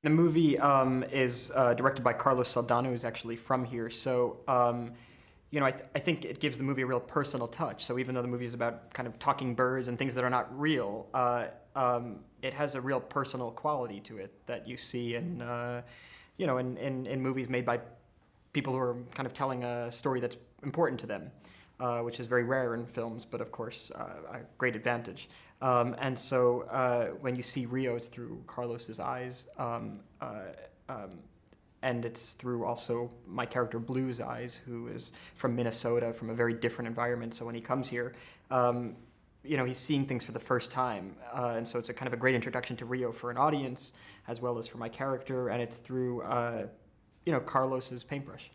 The movie is directed by Carlos Saldana, who's actually from here. So, I think it gives the movie a real personal touch. So even though the movie is about kind of talking birds and things that are not real, it has a real personal quality to it that you see in movies made by people who are kind of telling a story that's important to them, which is very rare in films, but of course a great advantage. And so when you see Rio, it's through Carlos's eyes, and it's through also my character Blue's eyes, who is from Minnesota, from a very different environment. So when he comes here, he's seeing things for the first time, and so it's a kind of a great introduction to Rio for an audience, as well as for my character, and it's through Carlos's paintbrush.